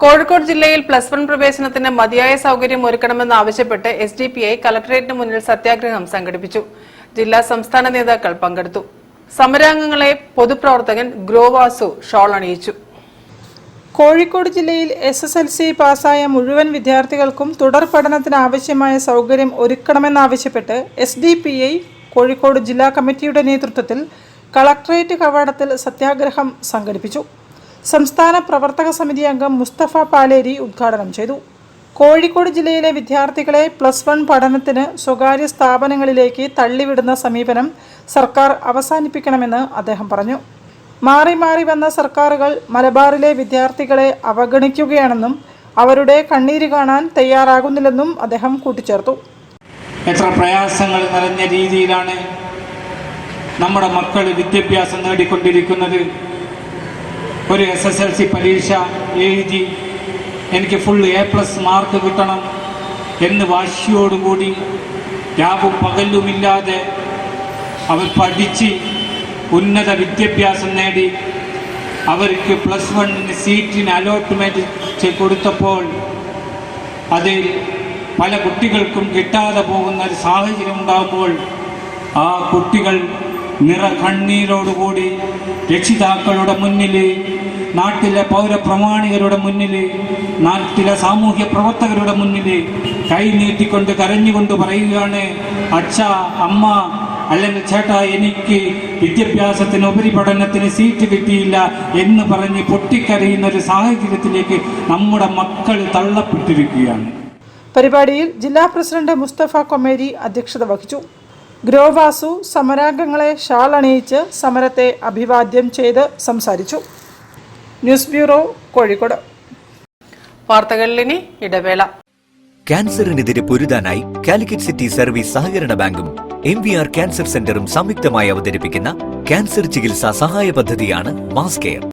കോഴിക്കോട് ജില്ലയിൽ +1 പ്രവേശനത്തിന് മതിയായ സൗകര്യം ഒരുക്കണമെന്നാവശ്യപ്പെട്ട് SDPI കളക്ടറേറ്റിന് മുന്നിൽ സത്യാഗ്രഹം സംഘടിപ്പിച്ചു. ജില്ലാ സംസ്ഥാന നേതാക്കൾ പങ്കെടുത്തു. സമരാംഗങ്ങളെ പൊതുപ്രവർത്തകൻ ഗ്രോവാസു ഷോൾ അണിയിച്ചു. കോഴിക്കോട് ജില്ലയിൽ SSLC പാസ്സായ മുഴുവൻ വിദ്യാർത്ഥികൾക്കും തുടർ പഠനത്തിന് ആവശ്യമായ സൗകര്യം ഒരുക്കണമെന്നാവശ്യപ്പെട്ട് SDPI കോഴിക്കോട് ജില്ലാ കമ്മിറ്റിയുടെ നേതൃത്വത്തിൽ കളക്ടറേറ്റ് കവാടത്തിൽ സത്യാഗ്രഹം സംഘടിപ്പിച്ചു. സംസ്ഥാന പ്രവർത്തക സമിതി അംഗം മുസ്തഫ പാലേരി ഉദ്ഘാടനം ചെയ്തു. കോഴിക്കോട് ജില്ലയിലെ വിദ്യാർത്ഥികളെ +1 പഠനത്തിന് സ്വകാര്യ സ്ഥാപനങ്ങളിലേക്ക് തള്ളിവിടുന്ന സമീപനം സർക്കാർ അവസാനിപ്പിക്കണമെന്ന് അദ്ദേഹം പറഞ്ഞു. മാറി മാറി വന്ന സർക്കാരുകൾ മലബാറിലെ വിദ്യാർത്ഥികളെ അവഗണിക്കുകയാണെന്നും അവരുടെ കണ്ണീര് കാണാൻ തയ്യാറാകുന്നില്ലെന്നും അദ്ദേഹം കൂട്ടിച്ചേർത്തു. എത്ര പ്രയാസങ്ങൾ നിറഞ്ഞ രീതിയിലാണ് നമ്മുടെ മക്കൾ വിദ്യാഭ്യാസം നേടിക്കൊണ്ടിരിക്കുന്നത്. ഒരു SSLC പരീക്ഷ എഴുതി എനിക്ക് ഫുൾ A+ മാർക്ക് കിട്ടണം എന്ന് വാശിയോടുകൂടി രാവും പകലുമില്ലാതെ അവർ പഠിച്ച് ഉന്നത വിദ്യാഭ്യാസം നേടി അവർക്ക് +1 സീറ്റിന് അലോട്ട്മെൻറ്റ് കൊടുത്തപ്പോൾ അതിൽ പല കുട്ടികൾക്കും കിട്ടാതെ പോകുന്ന ഒരു സാഹചര്യം ഉണ്ടാകുമ്പോൾ ആ കുട്ടികൾ നിറകണ്ണീരോടുകൂടി രക്ഷിതാക്കളുടെ മുന്നിൽ, നാട്ടിലെ പൗരപ്രമാണികരുടെ മുന്നിൽ, നാട്ടിലെ സാമൂഹ്യ പ്രവർത്തകരുടെ മുന്നിൽ കൈനീട്ടിക്കൊണ്ട് കരഞ്ഞുകൊണ്ട് പറയുകയാണ്, അച്ഛാ, അമ്മ, അല്ലെങ്കിൽ ചേട്ടാ, എനിക്ക് വിദ്യാഭ്യാസത്തിന് ഉപരിപഠനത്തിന് സീറ്റ് കിട്ടിയില്ല എന്ന് പറഞ്ഞ് പൊട്ടിക്കരയുന്ന ഒരു സാഹചര്യത്തിലേക്ക് നമ്മുടെ മക്കൾ തള്ളപ്പെട്ടിരിക്കുകയാണ്. പരിപാടിയിൽ ജില്ലാ പ്രസിഡന്റ് മുസ്തഫ കൊമേരി അധ്യക്ഷത വഹിച്ചു. ഗ്രോവാസു സമരാംഗങ്ങളെ ഷാൾ അണിയിച്ച് സമരത്തെ അഭിവാദ്യം ചെയ്ത് സംസാരിച്ചു. News bureau, Kozhikode. വാർത്തകളിലിനി ഇടവേള. ക്യാൻസറിനെതിരെ പൊരുതാനായി കാലിക്കറ്റ് സിറ്റി സർവീസ് സഹകരണ ബാങ്കും MVR ക്യാൻസർ സെന്ററും സംയുക്തമായി അവതരിപ്പിക്കുന്ന ക്യാൻസർ ചികിത്സാ സഹായ പദ്ധതിയാണ് മാസ് കെയർ.